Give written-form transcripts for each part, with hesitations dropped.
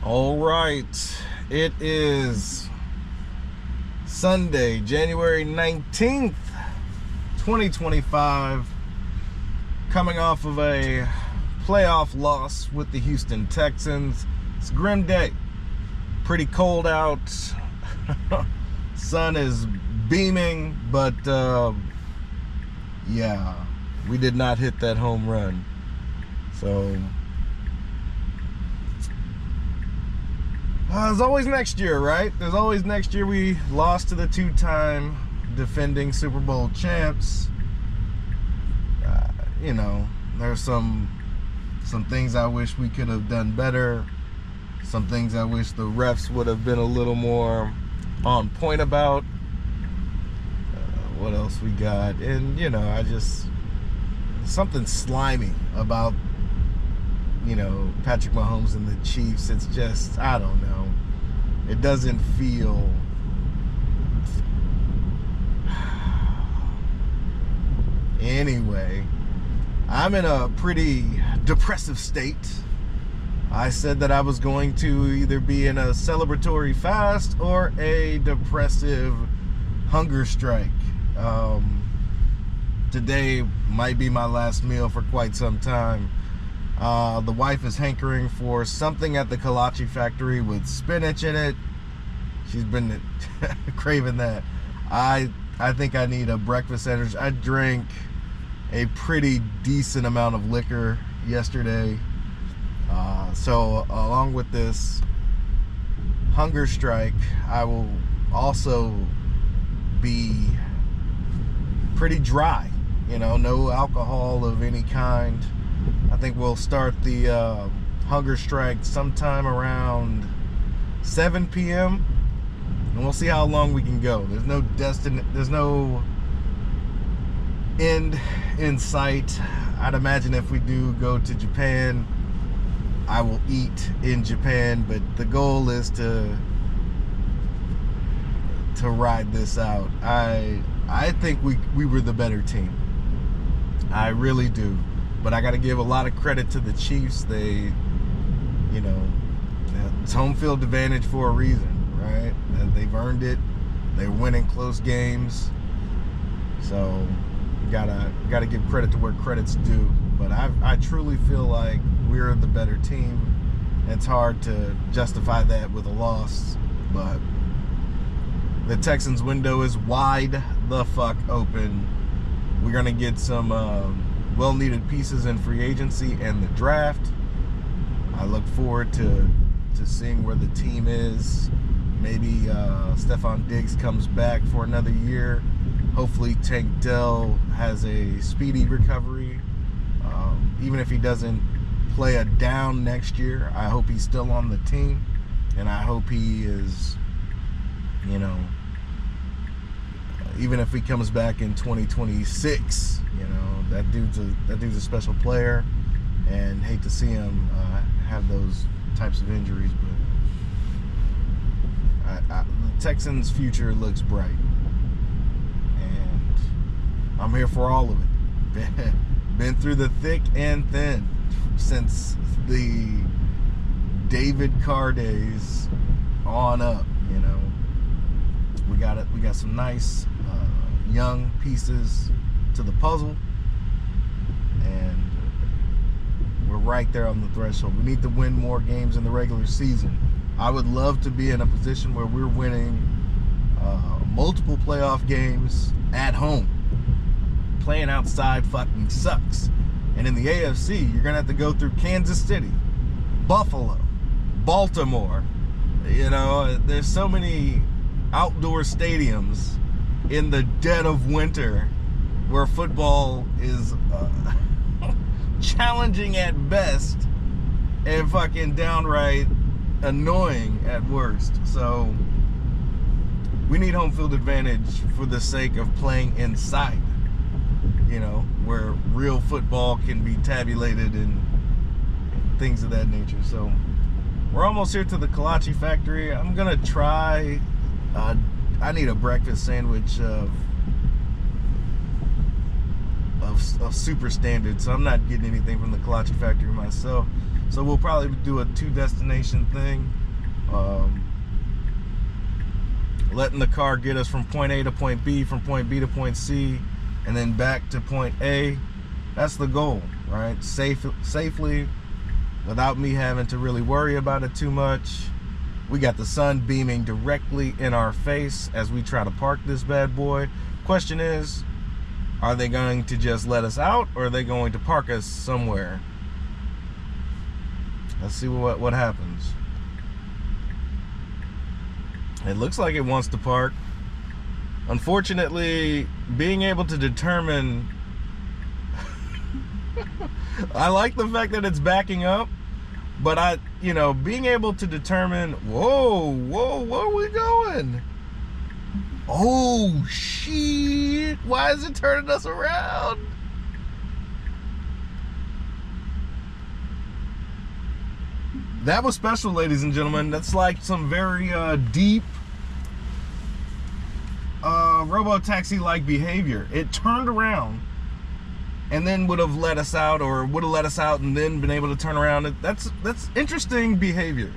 All right, it is Sunday, January 19th, 2025, coming off of a playoff loss with the Houston Texans. It's a grim day, pretty cold out, sun is beaming, but yeah, we did not hit that home run. So there's always next year, right? There's always next year. We lost to the two-time defending Super Bowl champs. There's some things I wish we could have done better. Some things I wish the refs would have been a little more on point about. What else we got? And, something slimy about Patrick Mahomes and the Chiefs. It's just, I don't know. It doesn't feel anyway. I'm in a pretty depressive state. I said that I was going to either be in a celebratory fast or a depressive hunger strike. Today might be my last meal for quite some time. The wife is hankering for something at the kolache factory with spinach in it. She's been craving that. I think I need a breakfast energy. I drank a pretty decent amount of liquor yesterday. So along with this hunger strike, I will also be pretty dry. No alcohol of any kind. I think we'll start the hunger strike sometime around 7 p.m. and we'll see how long we can go. There's no end in sight. I'd imagine if we do go to Japan, I will eat in Japan, but the goal is to ride this out. I think we were the better team. I really do. But I got to give a lot of credit to the Chiefs. They, it's home field advantage for a reason, right? They've earned it. They're winning close games. So gotta give credit to where credit's due. But I truly feel like we're the better team. It's hard to justify that with a loss, but the Texans window is wide the fuck open. We're gonna get some well-needed pieces in free agency and the draft. I look forward to seeing where the team is. Maybe Stephon Diggs comes back for another year. Hopefully Tank Dell has a speedy recovery. Even if he doesn't play a down next year, I hope he's still on the team, and I hope he is, even if he comes back in 2026, that dude's a special player, and hate to see him have those types of injuries. But the Texans' future looks bright, and I'm here for all of it. Been through the thick and thin since the David Carr days on up. We got some nice young pieces to the puzzle, and we're right there on the threshold. We need to win more games in the regular season. I would love to be in a position where we're winning multiple playoff games at home. Playing outside fucking sucks. And in the A.S.S, you're gonna have to go through Kansas City, Buffalo, Baltimore. There's so many outdoor stadiums in the dead of winter where football is challenging at best and fucking downright annoying at worst. So we need home field advantage for the sake of playing inside, where real football can be tabulated and things of that nature. So we're almost here to the kolache factory. I'm gonna try I need a breakfast sandwich of super standard, so I'm not getting anything from the kolache factory myself. So we'll probably do a 2-destination thing. Letting the car get us from point A to point B, from point B to point C, and then back to point A. That's the goal, right? Safely, without me having to really worry about it too much. We got the sun beaming directly in our face as we try to park this bad boy. Question is, are they going to just let us out, or are they going to park us somewhere? Let's see what happens. It looks like it wants to park. Unfortunately, being able to determine I like the fact that it's backing up, but being able to determine, whoa, where are we going? Oh shit, why is it turning us around? That was special, ladies and gentlemen. That's like some very deep robo-taxi-like behavior. It turned around and then would have let us out, or would have let us out and then been able to turn around. That's interesting behavior.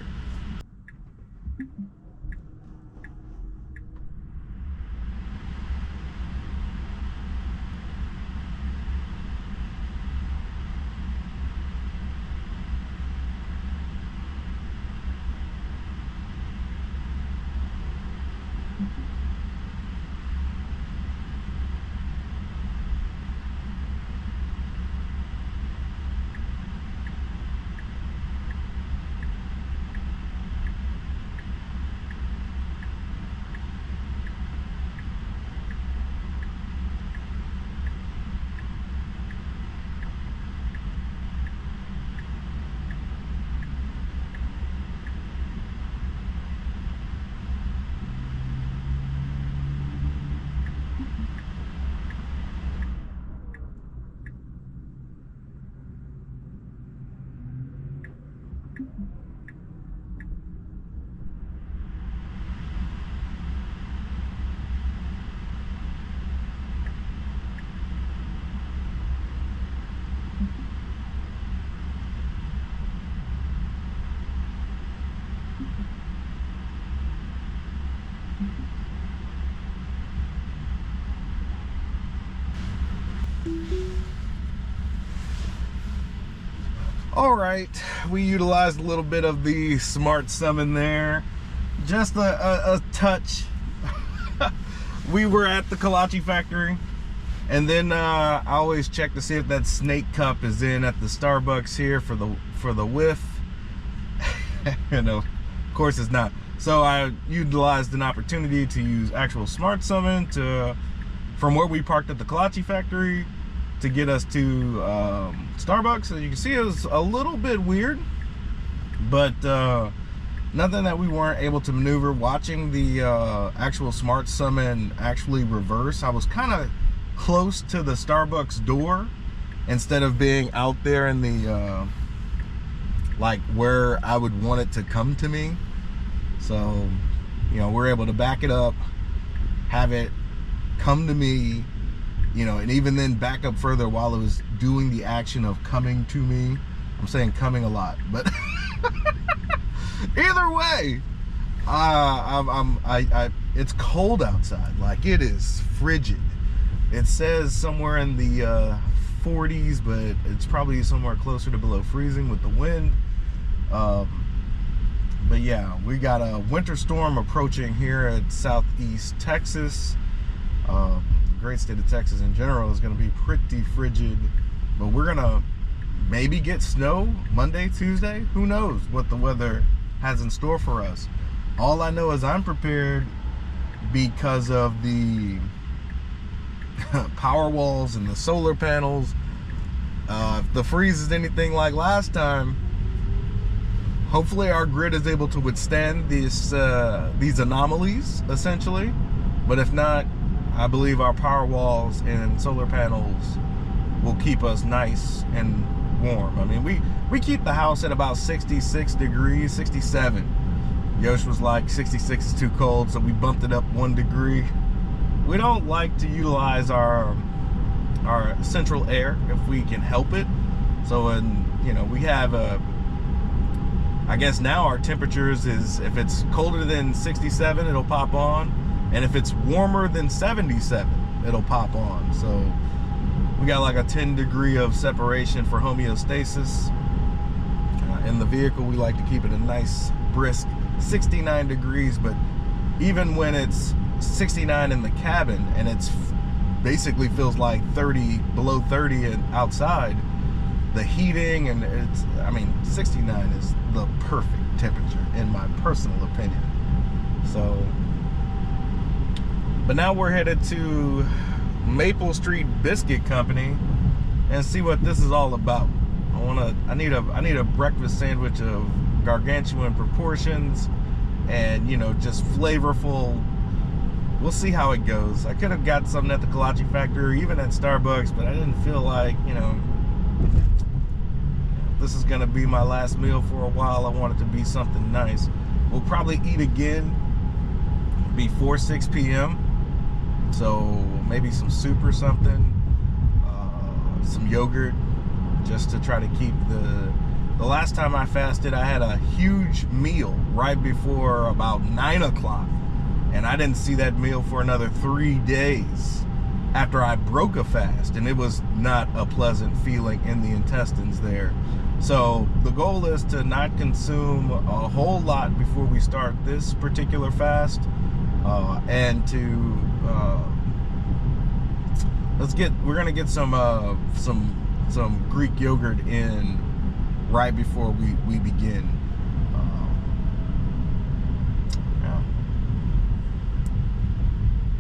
All right, we utilized a little bit of the smart summon there, just a touch. We were at the kolache factory, and then I always check to see if that snake cup is in at the Starbucks here for the whiff. Of course it's not. So I utilized an opportunity to use actual smart summon from where we parked at the kolache factory to get us to Starbucks. As you can see, it was a little bit weird, but nothing that we weren't able to maneuver. Watching the actual smart summon actually reverse, I was kind of close to the Starbucks door instead of being out there in the like where I would want it to come to me. So we're able to back it up, have it come to me, and even then back up further while it was doing the action of coming to me. I'm saying coming a lot, but either way, it's cold outside. Like, it is frigid. It says somewhere in the 40s, but it's probably somewhere closer to below freezing with the wind. But yeah, we got a winter storm approaching here at southeast Texas. The great state of Texas in general is going to be pretty frigid, but we're going to maybe get snow Monday, Tuesday. Who knows what the weather has in store for us. All I know is I'm prepared because of the power walls and the solar panels. If the freeze is anything like last time, hopefully our grid is able to withstand these anomalies, essentially. But if not, I believe our power walls and solar panels will keep us nice and warm. I mean, we keep the house at about 66 degrees, 67. Yosh was like 66 is too cold, so we bumped it up 1 degree. We don't like to utilize our central air if we can help it. So we have I guess now our temperatures is, if it's colder than 67, it'll pop on. And if it's warmer than 77, it'll pop on. So we got like a 10 degree of separation for homeostasis. In the vehicle, we like to keep it a nice brisk 69 degrees, but even when it's 69 in the cabin and it's basically feels like 30, below 30 and outside, the heating, and it's, I mean, 69 is the perfect temperature in my personal opinion. So, but now we're headed to Maple Street Biscuit Company and see what this is all about. I need a breakfast sandwich of gargantuan proportions and, you know, just flavorful. We'll see how it goes. I could have got something at the Kolache Factory or even at Starbucks, but I didn't feel like, you know, this is gonna be my last meal for a while. I want it to be something nice. We'll probably eat again before 6 p.m. So maybe some soup or something, some yogurt, just to try to keep the last time I fasted, I had a huge meal right before about 9 o'clock, and I didn't see that meal for another 3 days after I broke a fast, and it was not a pleasant feeling in the intestines there. So the goal is to not consume a whole lot before we start this particular fast, and to we're gonna get some Greek yogurt in right before we begin. Yeah.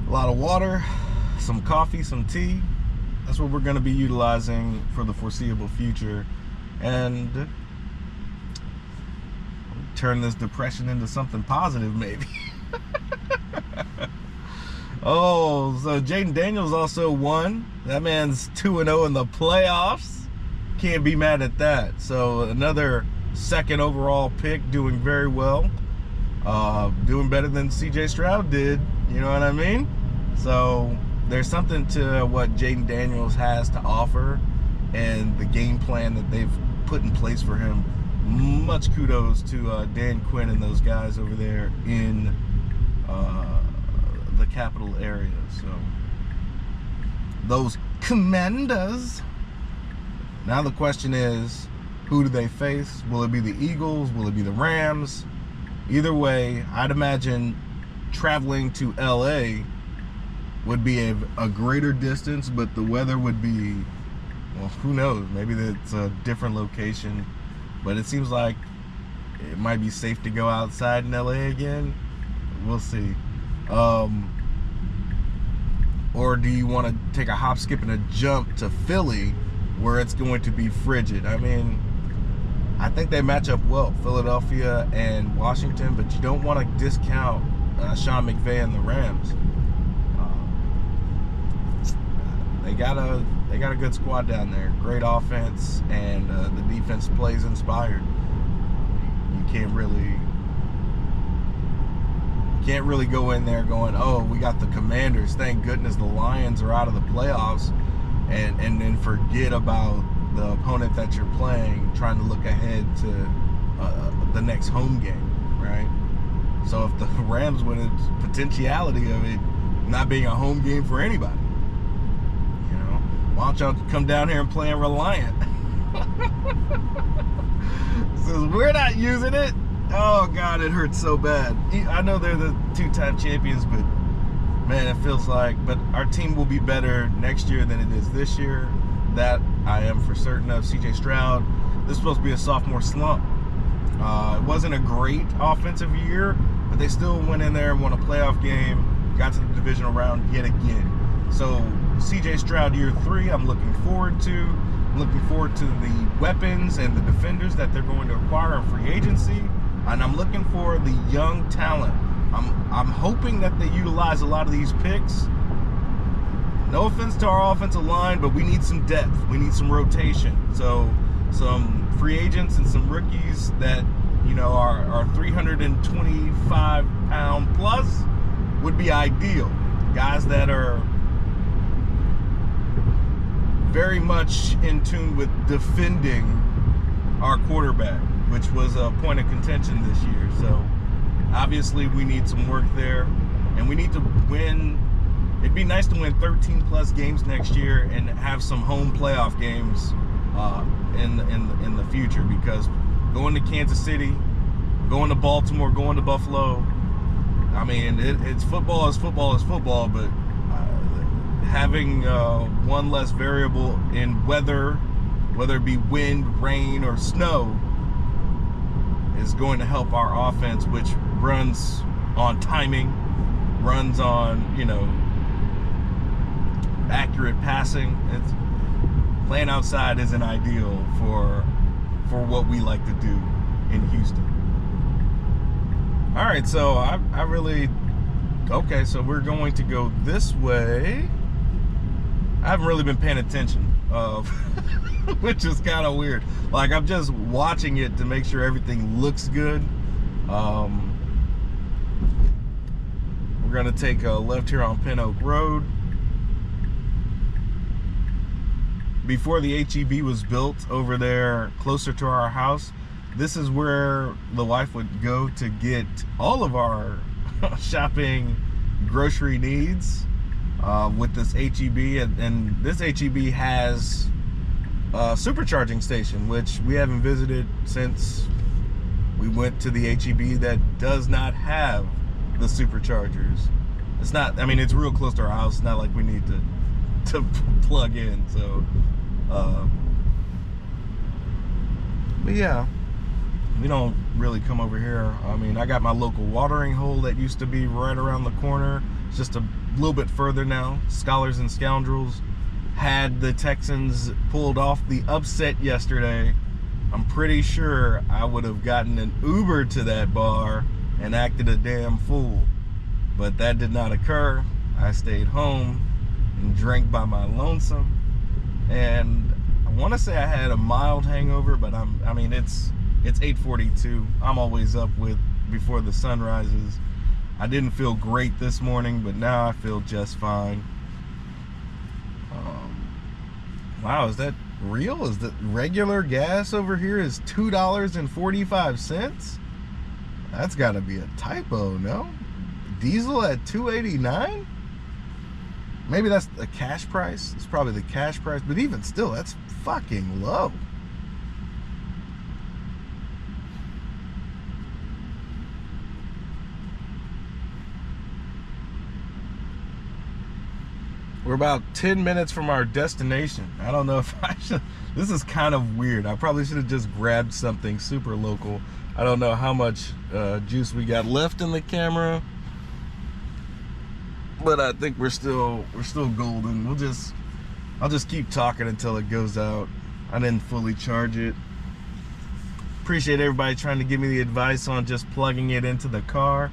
A lot of water, some coffee, some tea. That's what we're going to be utilizing for the foreseeable future, and turn this depression into something positive, maybe. Oh, so Jaden Daniels also won. That man's 2-0 in the playoffs. Can't be mad at that. So another second overall pick, doing very well. Doing better than CJ Stroud did. You know what I mean? So there's something to what Jaden Daniels has to offer and the game plan that they've put in place for him. Much kudos to Dan Quinn and those guys over there in the capital area. So those Commanders. Now the question is, who do they face? Will it be the Eagles? Will it be the Rams? Either way, I'd imagine traveling to LA would be a greater distance, but the weather would be, well, who knows? Maybe it's a different location, but it seems like it might be safe to go outside in LA again. We'll see. Or do you want to take a hop, skip, and a jump to Philly, where it's going to be frigid? I mean, I think they match up well, Philadelphia and Washington, but you don't want to discount Sean McVay and the Rams. They got a good squad down there, great offense, and the defense plays inspired. You can't really go in there going, oh, we got the Commanders, thank goodness the Lions are out of the playoffs, and then forget about the opponent that you're playing, trying to look ahead to the next home game, right? So if the Rams win, it's potentiality of it not being a home game for anybody. You know, why don't y'all come down here and play in Reliant? Since we're not using it, oh God, it hurts so bad. I know they're the two-time champions, but man, it feels like, but our team will be better next year than it is this year. That I am for certain of. CJ Stroud, this is supposed to be a sophomore slump. It wasn't a great offensive year, but they still went in there and won a playoff game, got to the divisional round yet again. So CJ Stroud year 3, I'm looking forward to. I'm looking forward to the weapons and the defenders that they're going to acquire in free agency. And I'm looking for the young talent. I'm hoping that they utilize a lot of these picks. No offense to our offensive line, but we need some depth. We need some rotation. So some free agents and some rookies that, you know, are 325 pound plus would be ideal. Guys that are very much in tune with defending our quarterback. which was a point of contention this year. So obviously we need some work there, and we need to win. It'd be nice to win 13 plus games next year and have some home playoff games in the future, because going to Kansas City, going to Baltimore, going to Buffalo, I mean, it's football is football is football, but having one less variable in weather, whether it be wind, rain, or snow, is going to help our offense, which runs on timing, runs on, you know, accurate passing. It's playing outside isn't ideal for what we like to do in Houston. All right, so I really, okay, so we're going to go this way. I haven't really been paying attention, which is kind of weird. Like, I'm just watching it to make sure everything looks good. We're gonna take a left here on Pin Oak Road. Before the H-E-B was built over there closer to our house, this is where the wife would go to get all of our shopping grocery needs with this H-E-B. And this H-E-B has a supercharging station, which we haven't visited since we went to the H-E-B that does not have the superchargers. It's not, I mean, it's real close to our house. It's not like we need to plug in. So, but yeah, we don't really come over here. I mean, I got my local watering hole that used to be right around the corner. It's just a little bit further now. Scholars and Scoundrels had the Texans pulled off the upset yesterday. I'm pretty sure I would have gotten an Uber to that bar and acted a damn fool. But that did not occur. I stayed home and drank by my lonesome. And I want to say I had a mild hangover, but I mean, it's 8:42. I'm always up before the sun rises. I didn't feel great this morning, but now I feel just fine. Wow, is that real? Is the regular gas over here is $2.45? That's got to be a typo, no? Diesel at $2.89? Maybe that's the cash price. It's probably the cash price, but even still, that's fucking low. We're about 10 minutes from our destination. I don't know if I should. This is kind of weird. I probably should have just grabbed something super local. I don't know how much juice we got left in the camera, but I think we're still golden. I'll just keep talking until it goes out. I didn't fully charge it. Appreciate everybody trying to give me the advice on just plugging it into the car.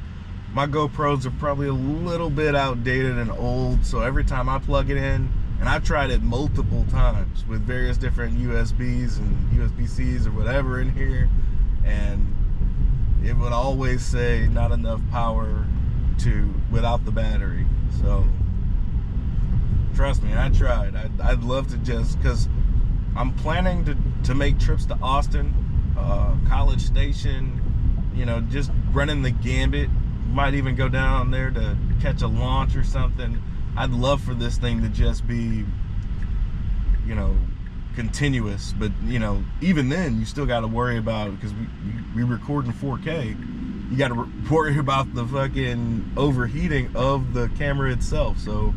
My GoPros are probably a little bit outdated and old, so every time I plug it in, and I've tried it multiple times with various different USBs and USB-Cs or whatever in here, and it would always say not enough power without the battery. So trust me, I tried. I'd love to just, because I'm planning to make trips to Austin, College Station, you know, just running the gambit. Might even go down there to catch a launch or something. I'd love for this thing to just be, you know, continuous. But, you know, even then, you still got to worry about, because we record in 4K, you got to worry about the fucking overheating of the camera itself. So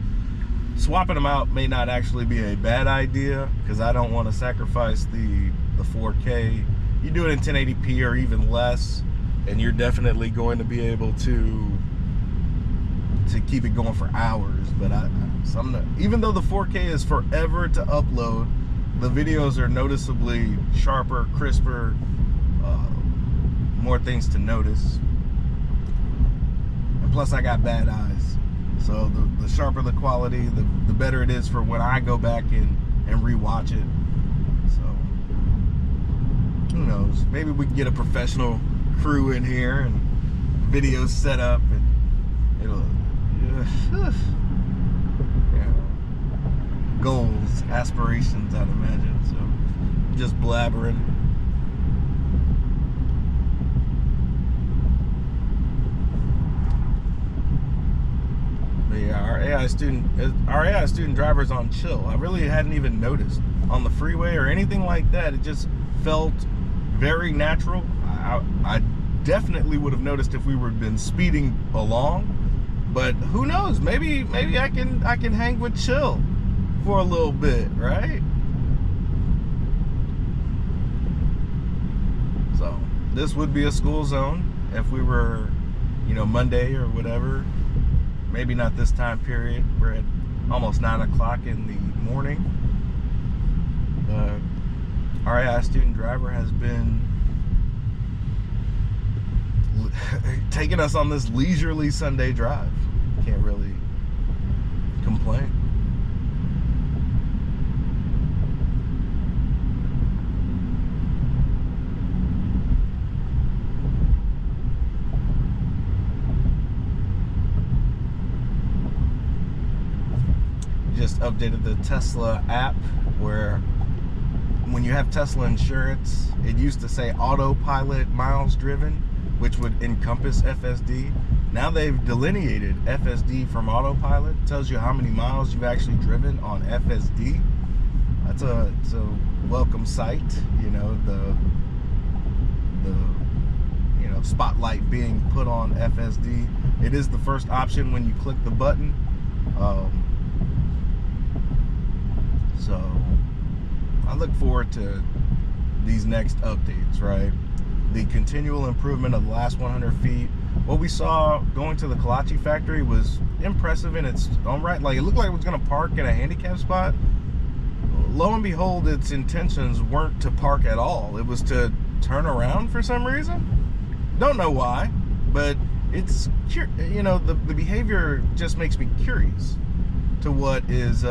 swapping them out may not actually be a bad idea, because I don't want to sacrifice the 4K. You do it in 1080p or even less, and you're definitely going to be able to keep it going for hours. But even though the 4K is forever to upload, the videos are noticeably sharper, crisper, more things to notice. And plus, I got bad eyes, so the sharper the quality, the better it is for when I go back and rewatch it. So who knows? Maybe we can get a professional crew in here and videos set up, and it'll yeah. Goals, aspirations, I'd imagine. So just blabbering. our AI student driver's on chill. I really hadn't even noticed on the freeway or anything like that. It just felt very natural. I definitely would have noticed if we were been speeding along, but who knows? Maybe I can hang with chill for a little bit, right? So this would be a school zone if we were, you know, Monday or whatever. Maybe not this time period. We're at almost 9 o'clock in the morning. Our AI student driver has been taking us on this leisurely Sunday drive. Can't really complain. Just updated the Tesla app where when you have Tesla insurance, it used to say autopilot miles driven, which would encompass FSD. Now they've delineated FSD from autopilot. It tells you how many miles you've actually driven on FSD. It's a welcome sight, you know, the you know, spotlight being put on FSD. It is the first option when you click the button. So I look forward to these next updates, right? The continual improvement of the last 100 feet. What we saw going to the Kalachi factory was impressive in its own right. Like, it looked like it was going to park in a handicap spot. Lo and behold, its intentions weren't to park at all. It was to turn around for some reason. Don't know why, but it's, you know, the behavior just makes me curious to what is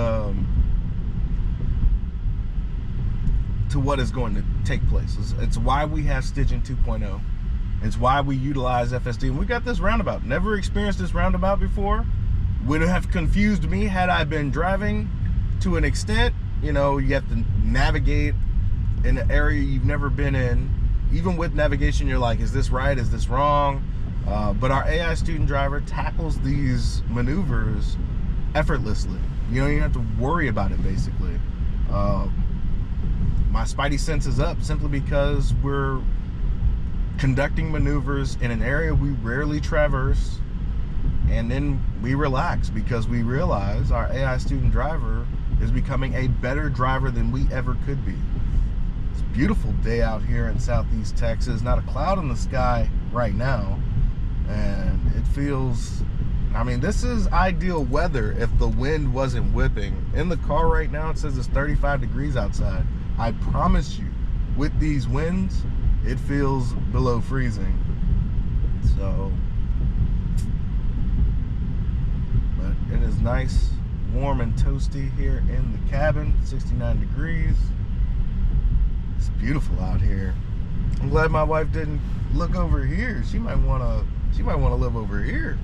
going to take place. It's why we have Stitching 2.0. It's why we utilize FSD. And we got this roundabout. Never experienced this roundabout before. Would have confused me had I been driving to an extent. You know, you have to navigate in an area you've never been in. Even with navigation, you're like, is this right? Is this wrong? But our AI student driver tackles these maneuvers effortlessly. You don't even have to worry about it, basically. My spidey sense is up simply because we're conducting maneuvers in an area we rarely traverse, and then we relax because we realize our AI student driver is becoming a better driver than we ever could be. It's a beautiful day out here in Southeast Texas. Not a cloud in the sky right now, and it feels, I mean, this is ideal weather if the wind wasn't whipping. In the car right now, it says it's 35 degrees outside. I promise you, with these winds, it feels below freezing. So, but it is nice, warm and toasty here in the cabin, 69 degrees. It's beautiful out here. I'm glad my wife didn't look over here. She might want to live over here.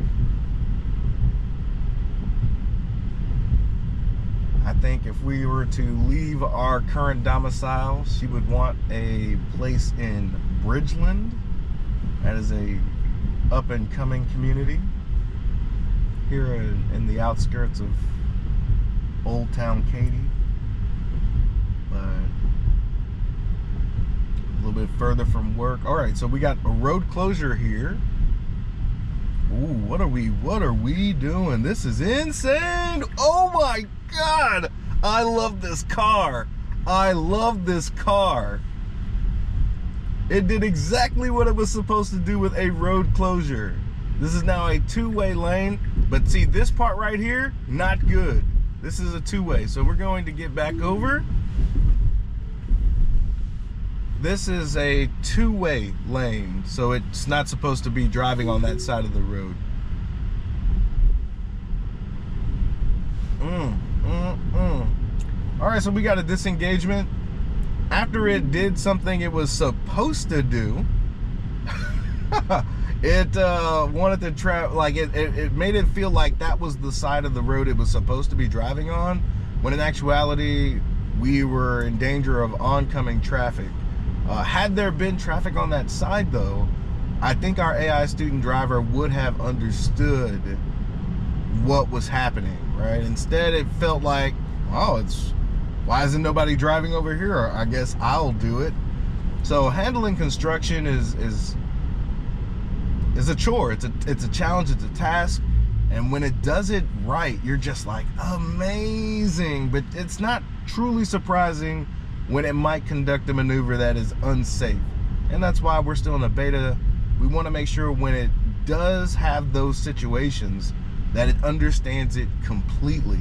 I think if we were to leave our current domicile, she would want a place in Bridgeland. That is a up and coming community here in the outskirts of Old Town Katy. But a little bit further from work. All right, so we got a road closure here. Ooh, what are we doing? This is insane. Oh my God, I love this car. I love this car. It did exactly what it was supposed to do with a road closure. This is now a two-way lane, but see this part right here, not good. This is a two-way, so we're going to get back over. This is a two-way lane, so it's not supposed to be driving on that side of the road. All right, so we got a disengagement. After it did something it was supposed to do, it wanted to it made it feel like that was the side of the road it was supposed to be driving on, when in actuality we were in danger of oncoming traffic. Had there been traffic on that side though, I think our AI student driver would have understood what was happening, right? Instead, it felt like, oh, why isn't nobody driving over here? I guess I'll do it. So handling construction is a chore. It's a challenge. It's a task. And when it does it right, you're just like, amazing. But it's not truly surprising when it might conduct a maneuver that is unsafe. And that's why we're still in a beta. We want to make sure when it does have those situations that it understands it completely,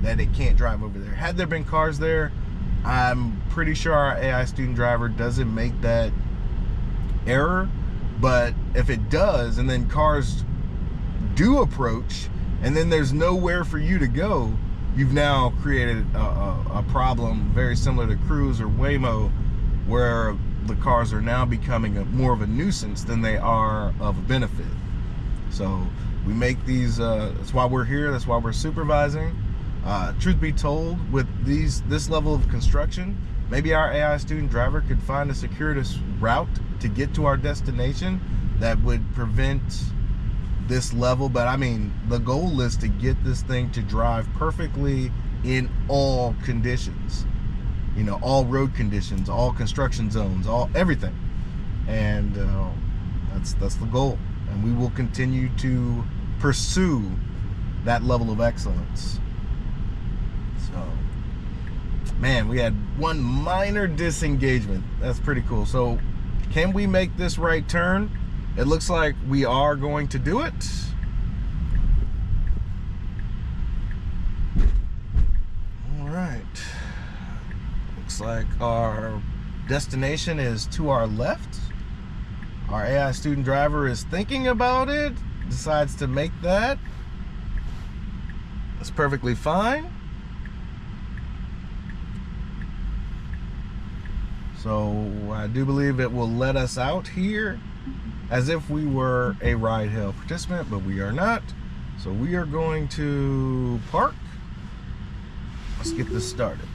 that it can't drive over there. Had there been cars there, I'm pretty sure our AI student driver doesn't make that error. But if it does, and then cars do approach, and then there's nowhere for you to go, you've now created a problem very similar to Cruise or Waymo, where the cars are now becoming more of a nuisance than they are of a benefit. So we make these, that's why we're here, that's why we're supervising. Truth be told, with this level of construction, maybe our AI student driver could find a circuitous route to get to our destination that would prevent this level. But I mean, the goal is to get this thing to drive perfectly in all conditions, you know, all road conditions, all construction zones, everything. And that's the goal, and we will continue to pursue that level of excellence. So, man, we had one minor disengagement. That's pretty cool. So can we make this right turn? It looks like we are going to do it. All right. Looks like our destination is to our left. Our AI student driver is thinking about it, decides to make that. That's perfectly fine. So I do believe it will let us out here as if we were a ride-hail participant, but we are not. So we are going to park. Let's get this started.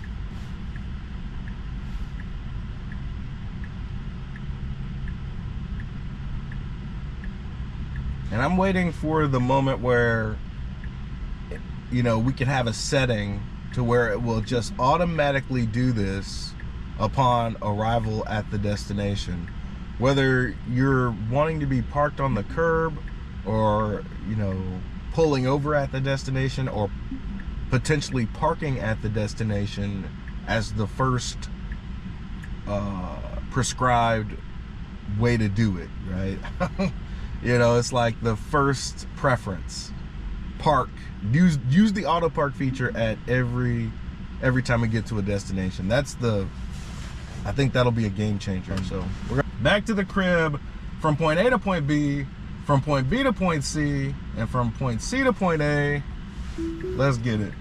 And I'm waiting for the moment where, you know, we can have a setting to where it will just automatically do this upon arrival at the destination. Whether you're wanting to be parked on the curb, or, you know, pulling over at the destination, or potentially parking at the destination as the first prescribed way to do it, right? You know, it's like the first preference. Park. Use the Autopark feature at every time we get to a destination. I think that'll be a game changer. So we're back to the crib, from point A to point B, from point B to point C, and from point C to point A. Let's get it.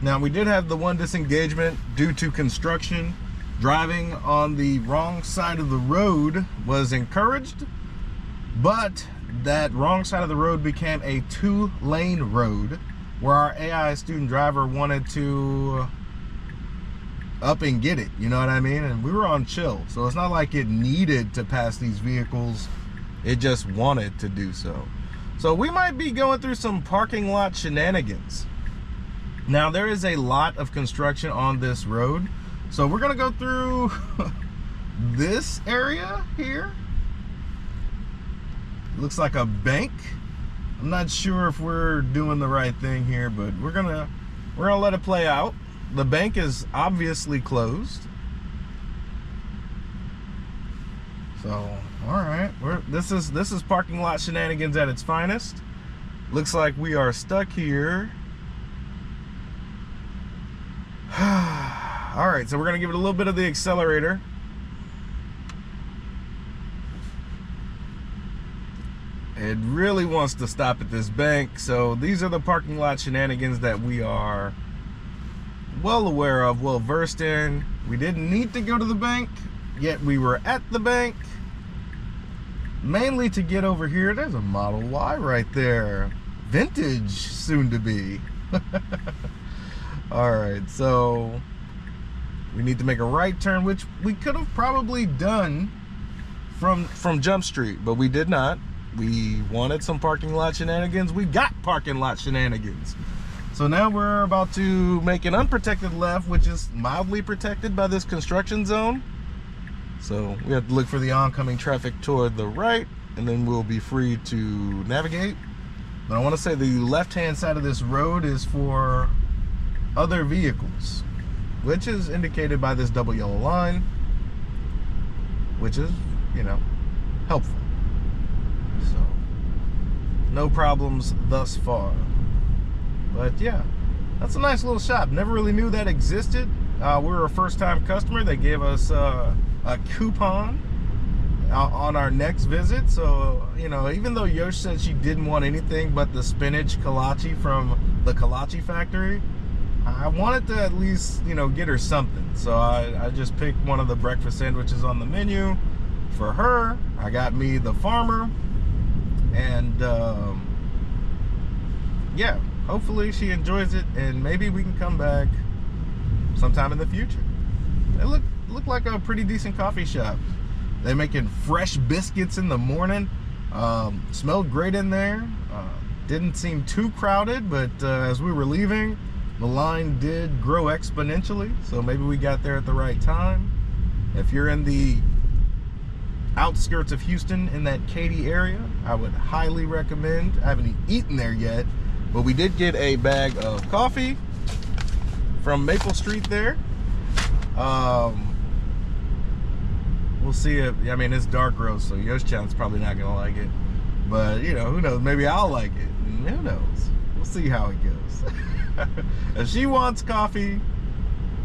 Now, we did have the one disengagement due to construction. Driving on the wrong side of the road was encouraged, but that wrong side of the road became a 2-lane road where our AI student driver wanted to up and get it, you know what I mean? And we were on chill, so it's not like it needed to pass these vehicles, it just wanted to do so. So we might be going through some parking lot shenanigans. Now, there is a lot of construction on this road, so we're gonna go through this area here. Looks like a bank. I'm not sure if we're doing the right thing here, but we're gonna let it play out. The bank is obviously closed. So, all right, this is parking lot shenanigans at its finest. Looks like we are stuck here. All right, so we're gonna give it a little bit of the accelerator. It really wants to stop at this bank. So these are the parking lot shenanigans that we are well aware of, well versed in. We didn't need to go to the bank, yet we were at the bank, mainly to get over here. There's a Model Y right there, vintage soon to be. All right, so we need to make a right turn, which we could have probably done from Jump Street, but we did not. We wanted some parking lot shenanigans. We got parking lot shenanigans. So now we're about to make an unprotected left, which is mildly protected by this construction zone. So we have to look for the oncoming traffic toward the right, and then we'll be free to navigate. But I want to say the left-hand side of this road is for other vehicles, which is indicated by this double yellow line, which is, you know, helpful. So no problems thus far. But yeah, that's a nice little shop. Never really knew that existed. We're a first-time customer. They gave us a coupon on our next visit. So, you know, even though Yosh said she didn't want anything but the spinach kolache from the kolache factory, I wanted to at least, you know, get her something. So I just picked one of the breakfast sandwiches on the menu for her. I got me the farmer. And yeah, hopefully she enjoys it, and maybe we can come back sometime in the future. It looked like a pretty decent coffee shop. They're making fresh biscuits in the morning. Smelled great in there. Didn't seem too crowded, but as we were leaving, the line did grow exponentially. So maybe we got there at the right time. If you're in the outskirts of Houston in that Katy area, I would highly recommend. I haven't eaten there yet, but we did get a bag of coffee from Maple Street there. We'll see if, I mean, it's dark roast, so Yosh-chan's probably not gonna like it, but you know, who knows, maybe I'll like it, and who knows, we'll see how it goes. If she wants coffee,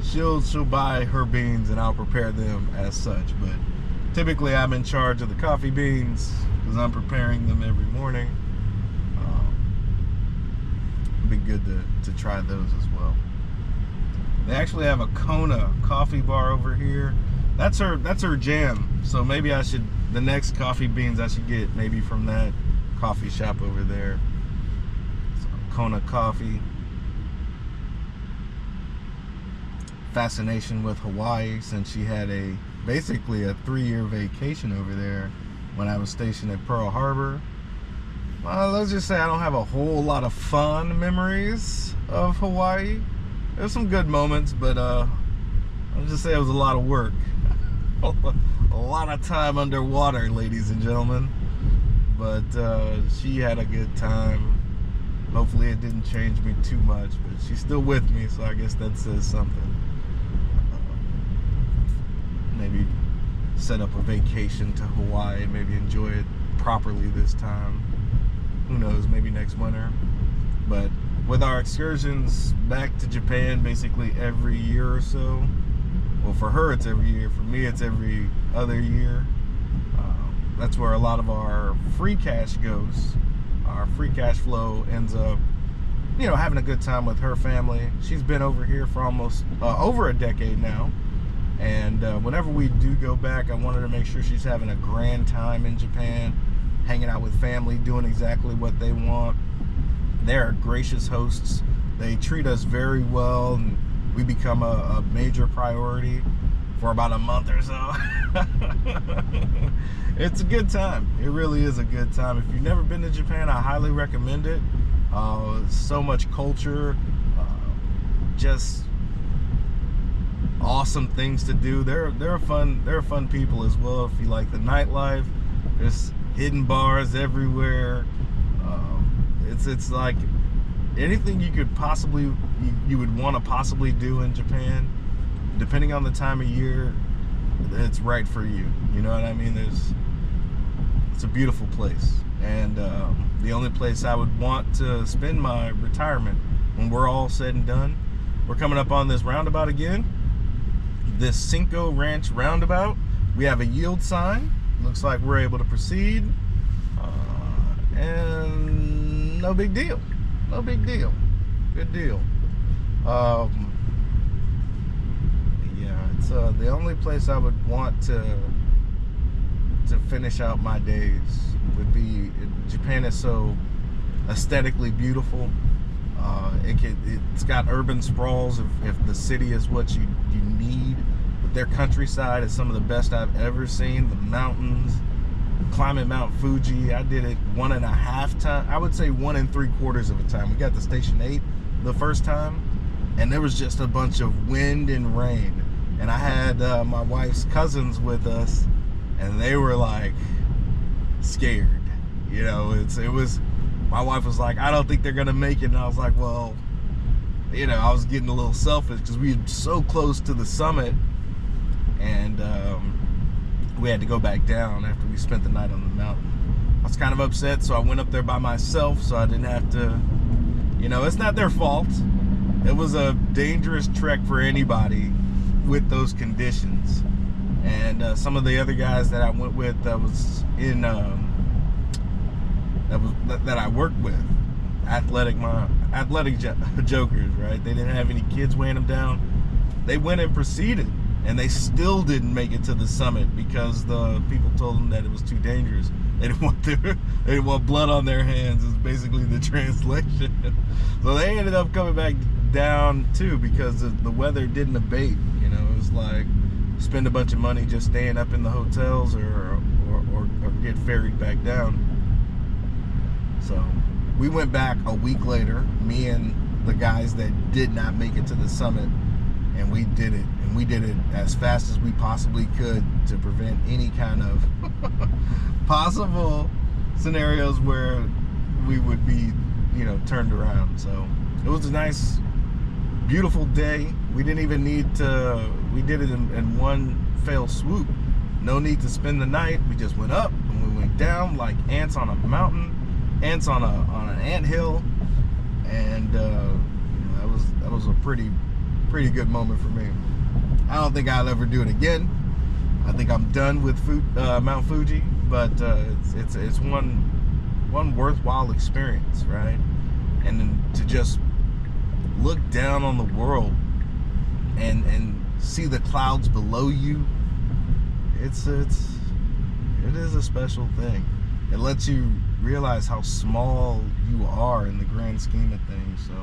she'll buy her beans and I'll prepare them as such. But typically I'm in charge of the coffee beans because I'm preparing them every morning. It'd be good to try those as well. They actually have a Kona coffee bar over here. That's her jam. So maybe I should, the next coffee beans I should get maybe from that coffee shop over there. So Kona coffee. Fascination with Hawaii, since she had basically a 3-year vacation over there when I was stationed at Pearl Harbor. Well, let's just say I don't have a whole lot of fond memories of Hawaii. There's some good moments, but I'll just say it was a lot of work. A lot of time underwater, ladies and gentlemen. But she had a good time. Hopefully it didn't change me too much, but she's still with me, so I guess that says something. Maybe set up a vacation to Hawaii, maybe enjoy it properly this time. Who knows, maybe next winter. But with our excursions back to Japan basically every year or so, well, for her it's every year, for me it's every other year. That's where a lot of our free cash goes. Our free cash flow ends up, you know, having a good time with her family. She's been over here for almost over a decade now. And whenever we do go back, I wanted to make sure she's having a grand time in Japan, hanging out with family, doing exactly what they want. They're gracious hosts. They treat us very well, and we become a major priority for about a month or so. It's a good time. It really is a good time. If you've never been to Japan, I highly recommend it. So much culture, just awesome things to do. They're fun people as well. If you like the nightlife, there's hidden bars everywhere. It's like anything you could possibly you would want to possibly do in Japan, depending on the time of year, it's right for you. You know what I mean? It's a beautiful place, and the only place I would want to spend my retirement when we're all said and done. We're coming up on this roundabout again, this Cinco Ranch roundabout. We have a yield sign. Looks like we're able to proceed, and no big deal. No big deal. Good deal. Yeah, it's the only place I would want to finish out my days would be. Japan is so aesthetically beautiful. It's got urban sprawls if the city is what you need. But their countryside is some of the best I've ever seen. The mountains, climbing Mount Fuji. I did it 1.5 times. I would say 1 3/4 of a time. We got to Station 8 the first time, and there was just a bunch of wind and rain. And I had my wife's cousins with us, and they were like scared. You know, it was. My wife was like, I don't think they're gonna make it, and I was like, well, you know, I was getting a little selfish because we were so close to the summit, and we had to go back down after we spent the night on the mountain. I was kind of upset, so I went up there by myself, so I didn't have to. You know, it's not their fault. It was a dangerous trek for anybody with those conditions, and some of the other guys that I went with that was in that I worked with, athletic jokers, right? They didn't have any kids weighing them down. They went and proceeded, and they still didn't make it to the summit because the people told them that it was too dangerous. They didn't want blood on their hands, is basically the translation. So they ended up coming back down too because the weather didn't abate. You know, it was like spend a bunch of money just staying up in the hotels or get ferried back down. So we went back a week later, me and the guys that did not make it to the summit, and we did it. And we did it as fast as we possibly could to prevent any kind of possible scenarios where we would be, you know, turned around. So it was a nice, beautiful day. We didn't even need to, we did it in one fell swoop. No need to spend the night. We just went up and we went down like ants on a mountain. Ants on an anthill, and you know, that was a pretty good moment for me. I don't think I'll ever do it again. I think I'm done with Mount Fuji, but it's one worthwhile experience, right? And then to just look down on the world and see the clouds below you, it is a special thing. It lets you realize how small you are in the grand scheme of things. So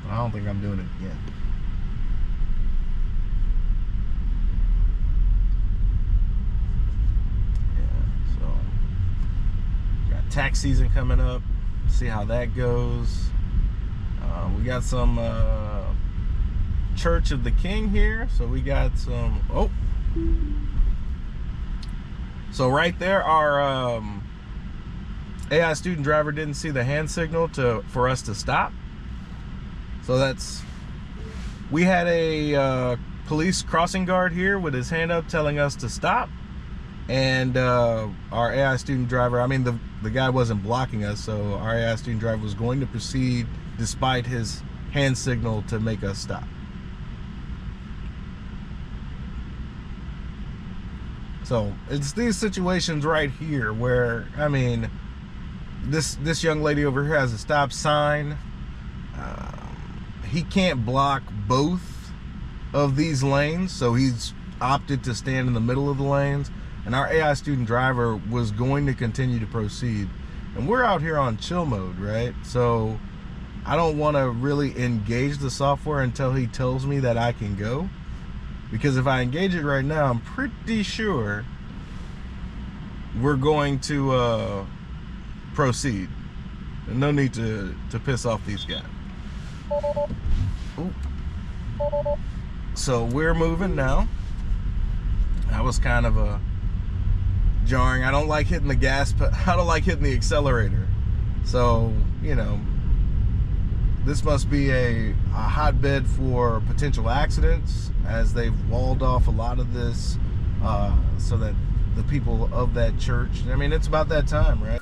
yeah, I don't think I'm doing it again. Yeah, so got tax season coming up. See how that goes. We got some Church of the King here, so we got some. Oh. So right there, our AI student driver didn't see the hand signal for us to stop. So we had a police crossing guard here with his hand up telling us to stop. And our AI student driver, I mean, the guy wasn't blocking us, so our AI student driver was going to proceed despite his hand signal to make us stop. So it's these situations right here where, I mean, this young lady over here has a stop sign. He can't block both of these lanes, so he's opted to stand in the middle of the lanes. And our AI student driver was going to continue to proceed. And we're out here on chill mode, right? So I don't want to really engage the software until he tells me that I can go. Because if I engage it right now, I'm pretty sure we're going to proceed. And no need to piss off these guys. Ooh. So we're moving now. That was kind of a jarring. I don't like hitting the gas, but I don't like hitting the accelerator. So, you know, this must be a hotbed for potential accidents, as they've walled off a lot of this so that the people of that church, I mean, it's about that time, right?